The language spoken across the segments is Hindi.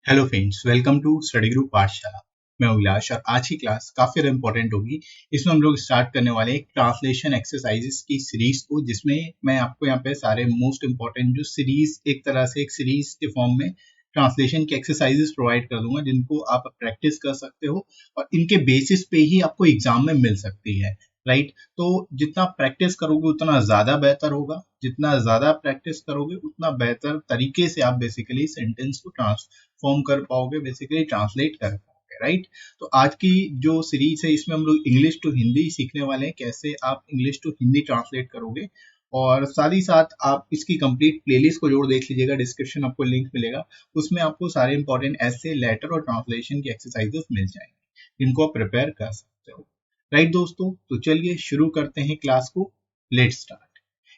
Hello friends, welcome to study group Pathshala. मैं अभिलाष और आज की क्लास काफी ज़्यादा इंपॉर्टेंट होगी। इसमें हम लोग स्टार्ट करने वाले एक ट्रांसलेशन एक्सरसाइजेस की सीरीज को, जिसमें मैं आपको यहाँ पे सारे मोस्ट इंपॉर्टेंट जो सीरीज, एक तरह से एक सीरीज के फॉर्म में ट्रांसलेशन की एक्सरसाइजेस प्रोवाइड कर दूंगा, जिनको आप प्रैक्टिस कर सकते हो और इनके बेसिस पे ही आपको एग्जाम में मिल सकती है। राइट, तो जितना प्रैक्टिस करोगे उतना ज्यादा बेहतर होगा। जितना ज्यादा प्रैक्टिस करोगे उतना बेहतर तरीके से आप बेसिकली सेंटेंस को ट्रांसफॉर्म कर पाओगे, बेसिकली ट्रांसलेट कर पाओगे। राइट, तो आज की जो सीरीज है इसमें हम लोग इंग्लिश टू हिंदी सीखने वाले हैं, कैसे आप इंग्लिश टू हिंदी ट्रांसलेट करोगे। और साथ ही साथ आप इसकी कंप्लीट प्लेलिस्ट को जोड़ देख लीजिएगा, डिस्क्रिप्शन आपको लिंक मिलेगा, उसमें आपको सारे इंपॉर्टेंट ऐसे, लेटर और ट्रांसलेशन की एक्सरसाइजेस मिल जाएंगे, जिनको आप प्रिपेयर कर सकते हो। राइट दोस्तों, तो चलिए शुरू करते हैं क्लास को। Let's start.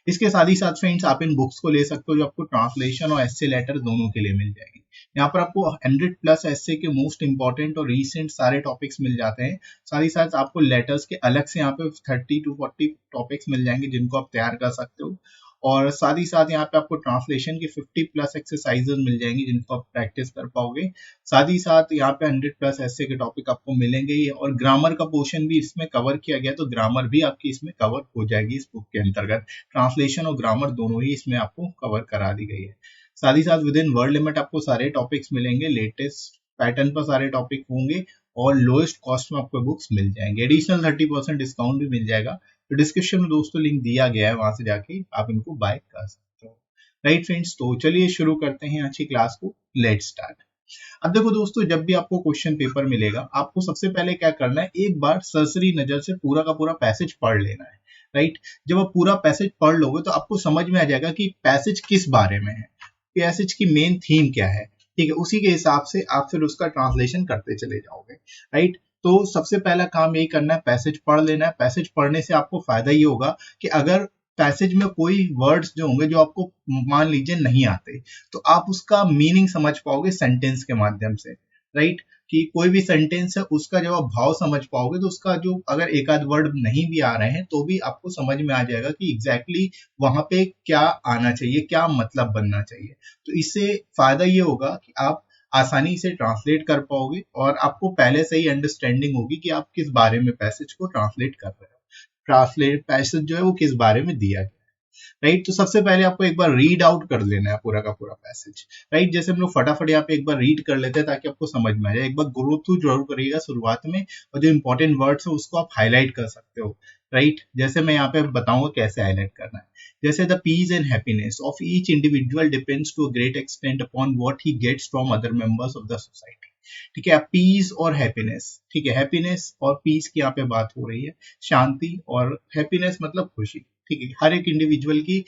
इसके साथ ही साथ फ्रेंड्स, आप इन बुक्स को ले सकते हो जो आपको ट्रांसलेशन और एस्से लेटर दोनों के लिए मिल जाएगी। यहाँ पर आपको 100 प्लस एस्से के मोस्ट इंपॉर्टेंट और रीसेंट सारे टॉपिक्स मिल जाते हैं। साथ ही साथ आपको लेटर्स के अलग से यहाँ पे 30 to 40 टॉपिक्स मिल जाएंगे, जिनको आप तैयार कर सकते हो। और साथ ही साथ यहाँ पे आपको ट्रांसलेशन की 50 प्लस एक्सरसाइजेस मिल जाएंगी, जिनको आप प्रैक्टिस कर पाओगे। साथ ही साथ यहाँ पे 100 प्लस ऐसे के टॉपिक आपको मिलेंगे ही, और ग्रामर का पोर्शन भी इसमें कवर किया गया, तो ग्रामर भी आपकी इसमें कवर हो जाएगी इस बुक के अंतर्गत। ट्रांसलेशन और ग्रामर दोनों ही इसमें आपको कवर करा दी गई है। साथ ही साथ विद इन वर्ड लिमिट आपको सारे टॉपिक्स मिलेंगे, लेटेस्ट पैटर्न पर सारे टॉपिक होंगे, और लोएस्ट कॉस्ट में आपको बुक्स मिल जाएंगे। एडिशनल 30% डिस्काउंट भी मिल जाएगा, तो डिस्क्रिप्शन में दोस्तों लिंक दिया गया है, वहां से जाके आप इनको बाय कर सकते हो। राइट फ्रेंड्स, तो चलिए शुरू करते हैं अच्छी क्लास को। Let's start. अब देखो दोस्तों, जब भी आपको क्वेश्चन पेपर मिलेगा, आपको सबसे पहले क्या करना है, एक बार सरसरी नजर से पूरा का पूरा पैसेज पढ़ लेना है। राइट, जब आप पूरा पैसेज पढ़ लोगे तो आपको समझ में आ जाएगा कि पैसेज किस बारे में है, पैसेज की मेन थीम क्या है। ठीक है, उसी के हिसाब से आप फिर उसका ट्रांसलेशन करते चले जाओगे। राइट, तो सबसे पहला काम यही करना है, पैसेज पढ़ लेना है। पैसेज पढ़ने से आपको फायदा ये होगा कि अगर पैसेज में कोई वर्ड्स जो होंगे जो आपको मान लीजिए नहीं आते, तो आप उसका मीनिंग समझ पाओगे सेंटेंस के माध्यम से। राइट, कि कोई भी सेंटेंस है उसका जब आप भाव समझ पाओगे, तो उसका जो अगर एक आध वर्ड नहीं भी आ रहे हैं तो भी आपको समझ में आ जाएगा कि एग्जैक्टली वहां पे क्या आना चाहिए, क्या मतलब बनना चाहिए। तो इससे फायदा ये होगा कि आप आसानी से ट्रांसलेट कर पाओगे, और आपको पहले से ही अंडरस्टैंडिंग होगी कि आप किस बारे में पैसेज को ट्रांसलेट कर रहे हो। ट्रांसलेट पैसेज जो है वो किस बारे में दिया गया। राइट, तो सबसे पहले आपको एक बार रीड आउट कर लेना है पूरा का पूरा पैसेज। राइट, जैसे हम लोग फटाफट यहाँ पे एक बार रीड कर लेते हैं ताकि आपको समझ में आ जाए। एक बार गो थ्रू जरूर करिएगा शुरुआत में, और जो इंपॉर्टेंट वर्ड्स है उसको आप हाईलाइट कर सकते हो। राइट, जैसे मैं यहाँ पे बताऊंगा कैसे हाईलाइट करना है। जैसे the peace and happiness of each individual depends to a great extent upon what he gets from other members of the society. ठीक है, पीस और हैप्पीनेस। ठीक है, हैप्पीनेस और पीस की यहाँ पे बात हो रही है, शांति, और हैप्पीनेस मतलब खुशी। ठीक है, हर एक इंडिविजुअल की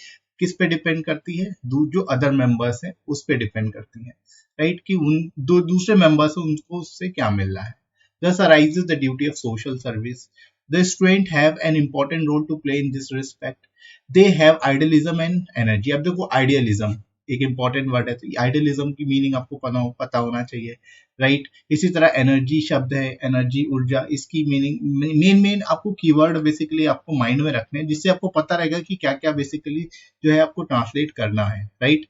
किस पे डिपेंड करती है, जो अदर मेंबर्स हैं उस पे डिपेंड करती है। राइट, कि उन दो दूसरे मेंबर्स हैं उनको उससे क्या मिल रहा है। Thus arises the duty of social service. The students have an important role to play in this respect. They have idealism and energy. अब देखो, आइडियलिज्म एक इंपॉर्टेंट वर्ड है, तो आइडियलिज्म की मीनिंग आपको पता होना चाहिए। राइट, इसी तरह एनर्जी शब्द है, एनर्जी ऊर्जा, इसकी मीनिंग मेन आपको कीवर्ड बेसिकली आपको माइंड में रखने हैं, जिससे आपको पता रहेगा कि क्या क्या बेसिकली जो है आपको ट्रांसलेट करना है। Right,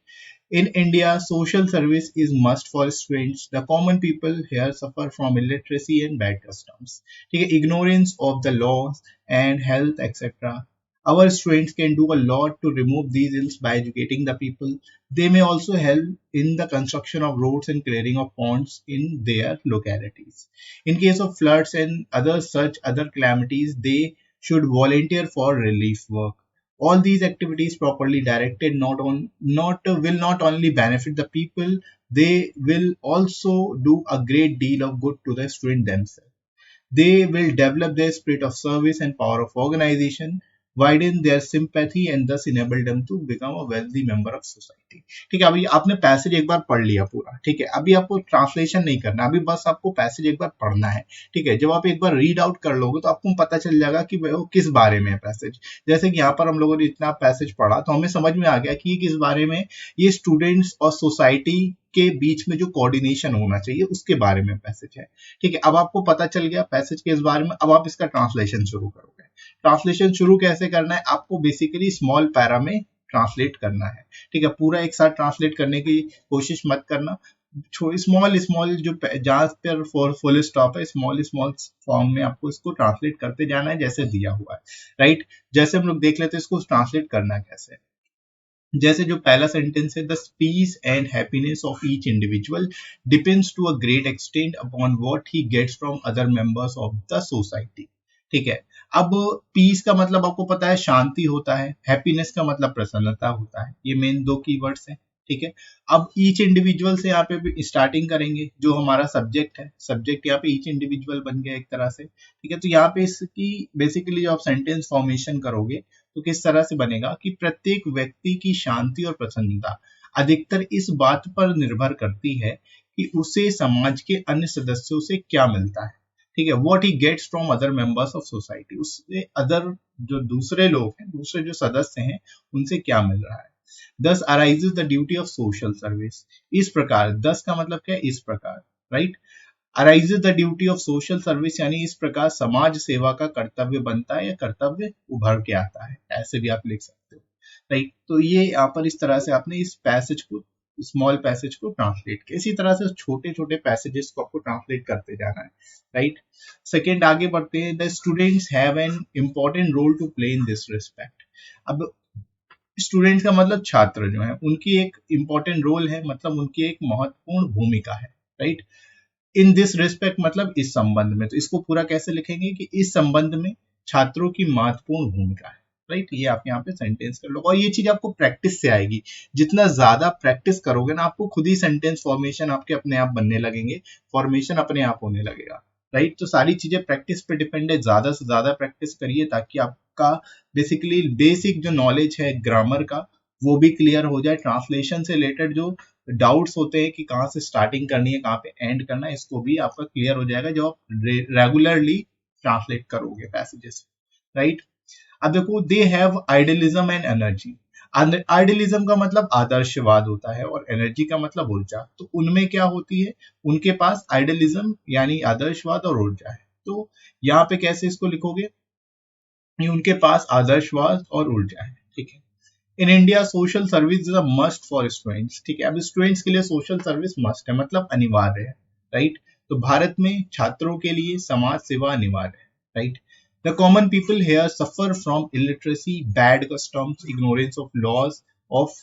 in India, social service is must for students. The common people here suffer from illiteracy and bad customs. ठीक है, ignorance of the laws and health, etc. Our students can do a lot to remove these ills by educating the people. They may also help in the construction of roads and clearing of ponds in their localities. In case of floods and other calamities, they should volunteer for relief work. All these activities properly directed will not only benefit the people, they will also do a great deal of good to the student themselves. They will develop their spirit of service and power of organization, widen their sympathy, and thus enable them to become a wealthy member of society. ठीक है, अभी आपने पैसेज एक बार पढ़ लिया पूरा। ठीक है, अभी आपको ट्रांसलेशन नहीं करना, अभी बस आपको पैसेज एक बार पढ़ना है। ठीक है, जब आप एक बार रीड आउट कर लोगे तो आपको पता चल जाएगा कि वो किस बारे में है पैसेज। जैसे कि यहाँ पर हम लोगों ने इतना पैसेज पढ़ा तो हमें समझ में आ गया कि ये किस बारे में, ये स्टूडेंट्स और सोसाइटी के बीच में जो कोऑर्डिनेशन होना चाहिए उसके बारे में पैसेज है। ठीक है, अब आपको पता चल गया पैसेज के इस बारे में। अब आप इसका ट्रांसलेशन शुरू करोगे। ट्रांसलेशन शुरू कैसे करना है, आपको बेसिकली स्मॉल पैरा में ट्रांसलेट करना है। ठीक है, पूरा एक साथ ट्रांसलेट करने की कोशिश मत करना, स्मॉल स्मॉल जो जहाँ पर फुल स्टॉप है, स्मॉल स्मॉल फॉर्म में आपको इसको ट्रांसलेट करते जाना है जैसे दिया हुआ है, राइट। जैसे हम लोग देख लेते हैं इसको ट्रांसलेट करना कैसे है। जैसे जो पहला सेंटेंस है, the peace and happiness of each individual depends to a great extent upon what he gets from other members of the society. ठीक है। अब पीस का मतलब आपको पता है शांति होता है, हैप्पीनेस का मतलब प्रसन्नता होता है, ये मेन दो कीवर्ड्स हैं। ठीक है। अब ईच इंडिविजुअल से यहाँ पे स्टार्टिंग करेंगे, जो हमारा सब्जेक्ट है, सब्जेक्ट यहाँ पे ईच इंडिविजुअल बन गया एक तरह से। ठीक है। तो यहाँ पे इसकी बेसिकली जो आप सेंटेंस फॉर्मेशन करोगे तो किस तरह से बनेगा कि प्रत्येक व्यक्ति की शांति और प्रसन्नता अधिकतर इस बात पर निर्भर करती है कि उसे समाज के अन्य सदस्यों से क्या मिलता है। ठीक है। What he gets from other members of society, उससे अदर जो दूसरे लोग हैं, दूसरे जो सदस्य हैं, उनसे क्या मिल रहा है। दस arises the duty of social service, इस प्रकार, दस का मतलब क्या है, इस प्रकार, right. Arises the duty of social service यानी इस प्रकार समाज सेवा का कर्तव्य बनता है या कर्तव्य उभर के आता है, ऐसे भी आप लिख सकते हो, राइट। तो ये यहाँ पर इस तरह से आपने इस पैसेज को, स्मॉल पैसेज को ट्रांसलेट किया। इसी तरह से छोटे छोटे पैसेजेस को आपको ट्रांसलेट करते जाना है, राइट। सेकेंड, आगे बढ़ते हैं। The students have an important role to play in this respect. अब स्टूडेंट्स का मतलब छात्र जो है, उनकी एक इंपॉर्टेंट रोल है, मतलब उनकी एक महत्वपूर्ण भूमिका है, राइट। इन दिस रिस्पेक्ट मतलब इस संबंध में, तो इसको पूरा कैसे लिखेंगे कि इस संबंध में छात्रों की महत्वपूर्ण भूमिका है, राइट। ये आप यहाँ पे सेंटेंस कर लो, और ये चीज आपको प्रैक्टिस से आएगी। जितना ज्यादा प्रैक्टिस करोगे ना, आपको खुद ही सेंटेंस फॉर्मेशन आपके अपने आप बनने लगेंगे, फॉर्मेशन अपने आप होने लगेगा, राइट। तो सारी चीजें प्रैक्टिस पे डिपेंड है, ज्यादा से ज्यादा प्रैक्टिस करिए ताकि आपका बेसिकली बेसिक जो नॉलेज है ग्रामर का वो भी क्लियर हो जाए। ट्रांसलेशन से रिलेटेड जो डाउट्स होते हैं कि कहाँ से स्टार्टिंग करनी है, कहाँ पे एंड करना है, इसको भी आपका क्लियर हो जाएगा जो आप रेगुलरली ट्रांसलेट करोगे पैसेजेस, राइट। अब देखो, they have idealism and energy. Idealism का मतलब आदर्शवाद होता है और एनर्जी का मतलब ऊर्जा। तो उनमें क्या होती है, उनके पास आइडियलिज्म यानी आदर्शवाद और ऊर्जा है। तो यहाँ पे कैसे इसको लिखोगे, उनके पास आदर्शवाद और ऊर्जा है, ठीक है। In India social service is a must for students. ठीक है। अब स्टूडेंट्स के लिए सोशल सर्विस मस्ट है, मतलब अनिवार्य है, राइट। तो भारत में छात्रों के लिए समाज सेवा अनिवार्य है, right. The common people here suffer from illiteracy, bad customs, ignorance of laws of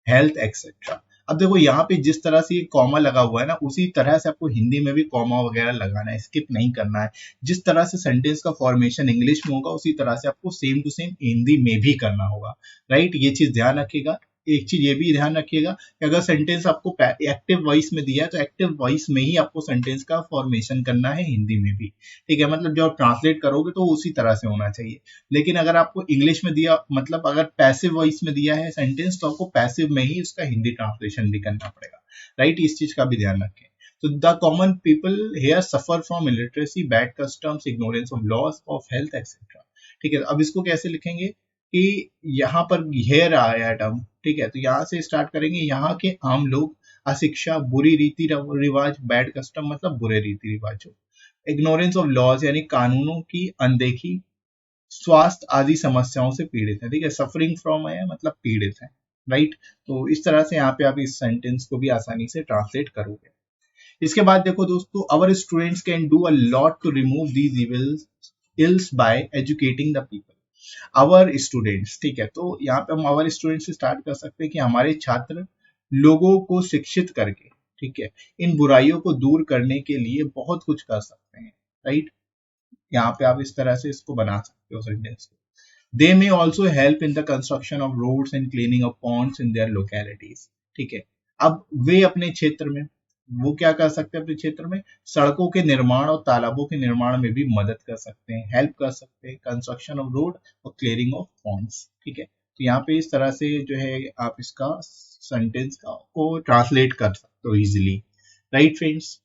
health et cetera. अब देखो यहाँ पे जिस तरह से ये कॉमा लगा हुआ है ना, उसी तरह से आपको हिंदी में भी कॉमा वगैरह लगाना है, स्किप नहीं करना है। जिस तरह से सेंटेंस का फॉर्मेशन इंग्लिश में होगा उसी तरह से आपको सेम टू सेम हिंदी में भी करना होगा, राइट। ये चीज ध्यान रखिएगा। एक चीज ये भी ध्यान रखिएगा कि अगर सेंटेंस आपको एक्टिव वॉइस में दिया है तो एक्टिव वॉइस में ही आपको सेंटेंस का फॉर्मेशन करना है हिंदी में भी, ठीक है। मतलब जो आप ट्रांसलेट करोगे तो उसी तरह से होना चाहिए। लेकिन अगर आपको इंग्लिश में दिया, मतलब अगर पैसिव वॉइस में दिया है सेंटेंस, तो आपको पैसिव में ही उसका हिंदी ट्रांसलेशन भी करना पड़ेगा, राइट। इस चीज का भी ध्यान रखें। तो the common people here suffer from illiteracy, bad customs, ignorance of laws of health et cetera. ठीक है। अब इसको कैसे लिखेंगे कि यहाँ पर हेयर आया टर्म, ठीक है। तो यहाँ से स्टार्ट करेंगे, यहाँ के आम लोग, अशिक्षा, बुरी रीति रिवाज, बैड कस्टम मतलब बुरे रीति रिवाजों, इग्नोरेंस ऑफ लॉज यानी कानूनों की अनदेखी, स्वास्थ्य आदि समस्याओं से पीड़ित है, ठीक है। सफरिंग फ्रॉम है मतलब पीड़ित है, राइट। तो इस तरह से यहाँ पे आप इस सेंटेंस को भी आसानी से ट्रांसलेट करोगे। इसके बाद देखो दोस्तों, our students can do a lot to remove these ills by educating the people. Our students, ठीक है। तो यहाँ पे हम आवर स्टूडेंट्स से स्टार्ट कर सकते हैं कि हमारे छात्र लोगों को शिक्षित करके, ठीक है, इन बुराइयों को दूर करने के लिए बहुत कुछ कर सकते हैं, राइट। यहाँ पे आप इस तरह से इसको बना सकते हो सेंटेंस को। They may also help in the construction of roads and cleaning of ponds in their localities, ठीक है। अब वे अपने क्षेत्र में, वो क्या कर सकते हैं, अपने क्षेत्र में सड़कों के निर्माण और तालाबों के निर्माण में भी मदद कर सकते हैं, हेल्प कर सकते हैं, कंस्ट्रक्शन ऑफ रोड और क्लियरिंग ऑफ पॉन्ड्स, ठीक है। तो यहाँ पे इस तरह से जो है आप इसका सेंटेंस का को ट्रांसलेट कर सकते हो इजिली, राइट फ्रेंड्स।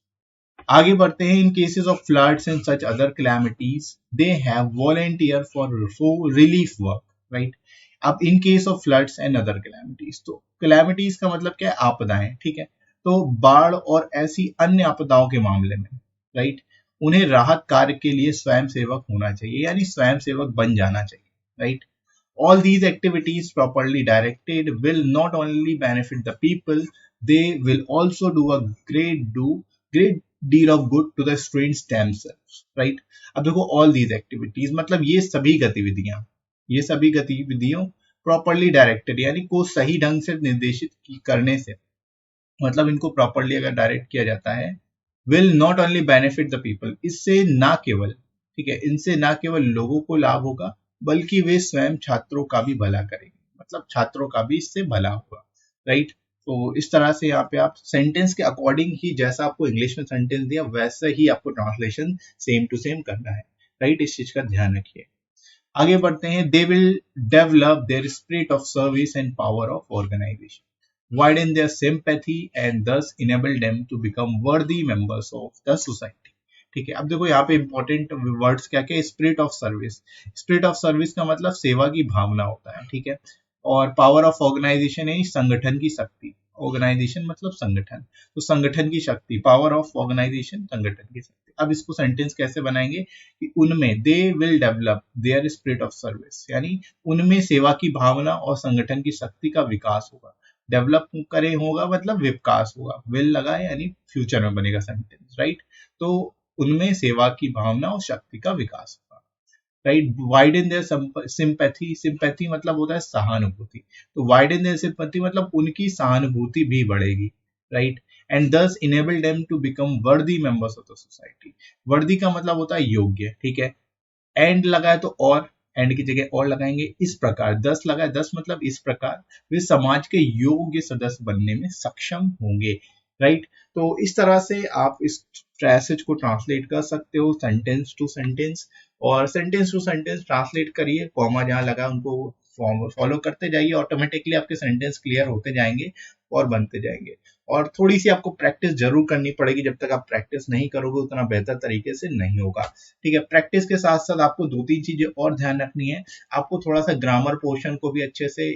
आगे बढ़ते हैं। In cases of floods and such other calamities they have volunteer for relief work, right. अब in case of floods and other calamities, तो कैलामिटीज का मतलब क्या है, आपदाएं, ठीक है। तो बाढ़ और ऐसी अन्य आपदाओं के मामले में, राइट, उन्हें राहत कार्य के लिए स्वयं सेवक होना चाहिए, यानी स्वयं सेवक बन जाना चाहिए, right. All these activities properly directed will not only benefit the people they will also do a great deal of good to the students themselves, right? अब देखो all these activities मतलब ये सभी गतिविधियों प्रॉपरली डायरेक्टेड यानी को सही ढंग से करने से मतलब इनको प्रॉपरली अगर डायरेक्ट किया जाता है will not only benefit the people, इससे ना केवल, ठीक है, इनसे ना केवल लोगों को लाभ होगा बल्कि वे स्वयं छात्रों का भी भला करेंगे, मतलब छात्रों का भी इससे भला होगा, राइट? तो इस तरह से यहाँ पे आप सेंटेंस के अकॉर्डिंग ही जैसा आपको इंग्लिश में सेंटेंस दिया वैसा ही आपको ट्रांसलेशन सेम टू सेम करना है, राइट? इस चीज का ध्यान रखिए। आगे बढ़ते हैं। They will develop their spirit of service and power of organisation, widen their sympathy and thus enable them to become worthy members of the society। ठीक है, अब देखो यहाँ पे इंपॉर्टेंट वर्ड्स क्या क्या, spirit of service. Spirit of service का मतलब सेवा की भावना होता है, ठीक है, और पावर ऑफ ऑर्गेनाइजेशन है संगठन की शक्ति, ऑर्गेनाइजेशन मतलब संगठन, तो संगठन की शक्ति, पावर ऑफ ऑर्गेनाइजेशन संगठन की शक्ति। अब इसको सेंटेंस कैसे बनाएंगे कि उनमें दे will develop their spirit of service, यानी उनमें सेवा की भावना और संगठन की शक्ति का विकास होगा। डेवलप करे होगा मतलब विकास होगा, विल लगा यानी फ्यूचर में बनेगा सेंटेंस, राइट? तो उनमें सेवा की भावना और शक्ति का विकास होगा, right? Widen their sympathy, sympathy मतलब होता है सहानुभूति, तो वाइडन देयर सिंपैथी मतलब उनकी सहानुभूति भी बढ़ेगी, राइट? एंड दस इनेबल देम टू बिकम वर्दी मेंबर्स ऑफ द सोसाइटी। वर्दी का मतलब होता है योग्य, ठीक है, एंड लगा है तो और, एंड की जगह और लगाएंगे, इस प्रकार, 10 लगा है, 10 मतलब इस प्रकार वे समाज के योग्य सदस्य बनने में सक्षम होंगे, राइट? तो इस तरह से आप इस पैसेज को ट्रांसलेट कर सकते हो सेंटेंस टू सेंटेंस, और सेंटेंस टू सेंटेंस ट्रांसलेट करिए, कॉमा जहां लगा उनको फॉलो करते जाइए, ऑटोमेटिकली आपके सेंटेंस क्लियर होते जाएंगे और बनते जाएंगे। और थोड़ी सी आपको प्रैक्टिस जरूर करनी पड़ेगी, जब तक आप प्रैक्टिस नहीं करोगे उतना बेहतर तरीके से नहीं होगा, ठीक है? प्रैक्टिस के साथ साथ आपको 2-3 चीजें और ध्यान रखनी है। आपको थोड़ा सा ग्रामर पोर्शन को भी अच्छे से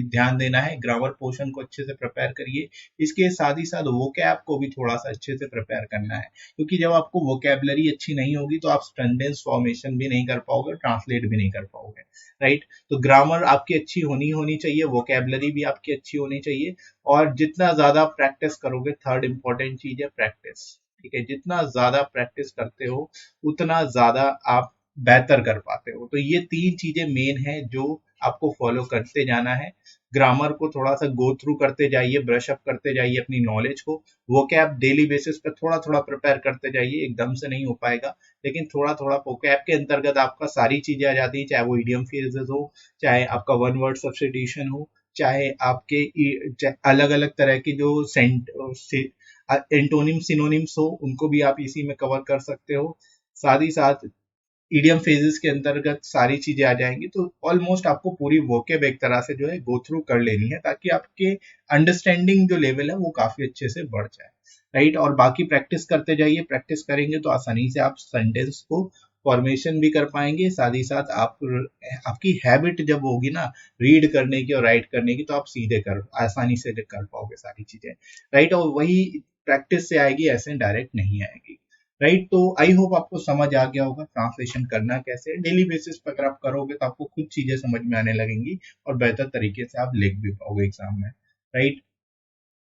ध्यान देना है, ग्रामर पोर्शन को अच्छे से प्रिपेयर करिए। इसके साथ ही साथ वोकैब को भी थोड़ा सा अच्छे से प्रिपेयर करना है, क्योंकि जब आपको वोकैबलरी अच्छी नहीं होगी तो आप सेंटेंस फॉर्मेशन भी नहीं कर पाओगे, ट्रांसलेट भी नहीं कर पाओगे, राइट? तो ग्रामर आपकी अच्छी होनी चाहिए, वोकैबलरी भी आपकी अच्छी होनी चाहिए, और जितना ज्यादा प्रैक्टिस करोगे, थर्ड इंपॉर्टेंट चीज है प्रैक्टिस, ठीक है? जितना ज्यादा प्रैक्टिस करते हो उतना ज्यादा आप बेहतर कर पाते हो। तो ये 3 चीजें मेन है जो आपको फॉलो करते जाना है। ग्रामर को थोड़ा सा गो थ्रू करते जाइए, ब्रश अप करते जाइए अपनी नॉलेज को, वोकैब डेली बेसिस पे थोड़ा थोड़ा प्रिपेयर करते जाइए, एकदम से नहीं हो पाएगा, लेकिन थोड़ा थोड़ा वोकैब के अंतर्गत आपका सारी चीजें आ जाती है, चाहे वो इडियम फ्रेजेस हो, चाहे आपका वन वर्ड सब्स्टिट्यूशन हो, चाहे आपके अलग अलग तरह के जो एंटोनिम सिनोनिम्स हो, उनको भी आप इसी में कवर कर सकते हो। साथ ही साथ इडियम फेजेस के अंतर्गत सारी चीजें आ जाएंगी, तो ऑलमोस्ट आपको पूरी वोकेब एक तरह से जो है गो थ्रू कर लेनी है, ताकि आपके अंडरस्टैंडिंग जो लेवल है वो काफी अच्छे से बढ़ जाए, राइट? और बाकी प्रैक्टिस करते जाइए, प्रैक्टिस करेंगे तो आसानी से आप सेंटेंस को फॉर्मेशन भी कर पाएंगे। साथ ही साथ आपकी हैबिट जब होगी ना रीड करने की और राइट करने की, तो आप सीधे आसानी से कर पाओगे सारी चीजें, राइट? और वही प्रैक्टिस से आएगी, ऐसे डायरेक्ट नहीं आएगी, राइट? तो आई होप आपको समझ आ गया होगा ट्रांसलेशन करना कैसे है। डेली बेसिस पर अगर आप करोगे तो आपको कुछ चीजें समझ में आने लगेंगी और बेहतर तरीके से आप लिख भी पाओगे एग्जाम में, राइट?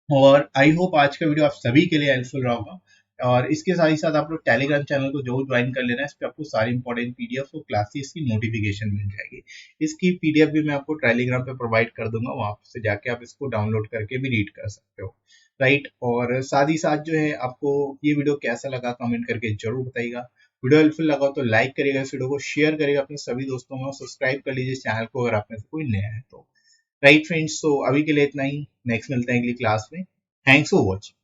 और आई होप आज का वीडियो आप सभी के लिए हेल्पफुल रहा होगा, और इसके साथ ही साथ आप लोग टेलीग्राम चैनल को जरूर ज्वाइन कर लेना, इस पे आपको सारी इंपॉर्टेंट पीडीएफ और क्लासेस की नोटिफिकेशन मिल जाएगी। इसकी पीडीएफ भी मैं आपको टेलीग्राम पे प्रोवाइड कर दूंगा, वहां से जाके आप इसको डाउनलोड करके भी रीड कर सकते हो, राइट? और साथ ही साथ जो है आपको ये वीडियो कैसा लगा कमेंट करके जरूर बताइएगा। वीडियो हेल्पफुल लगा तो लाइक करिएगा, इस वीडियो को शेयर करिएगा अपने सभी दोस्तों में, सब्सक्राइब कर लीजिए चैनल को अगर आप में से कोई नया है तो, राइट फ्रेंड्स? तो अभी के लिए इतना ही, नेक्स्ट मिलते हैं अगली क्लास में। Thanks for watching.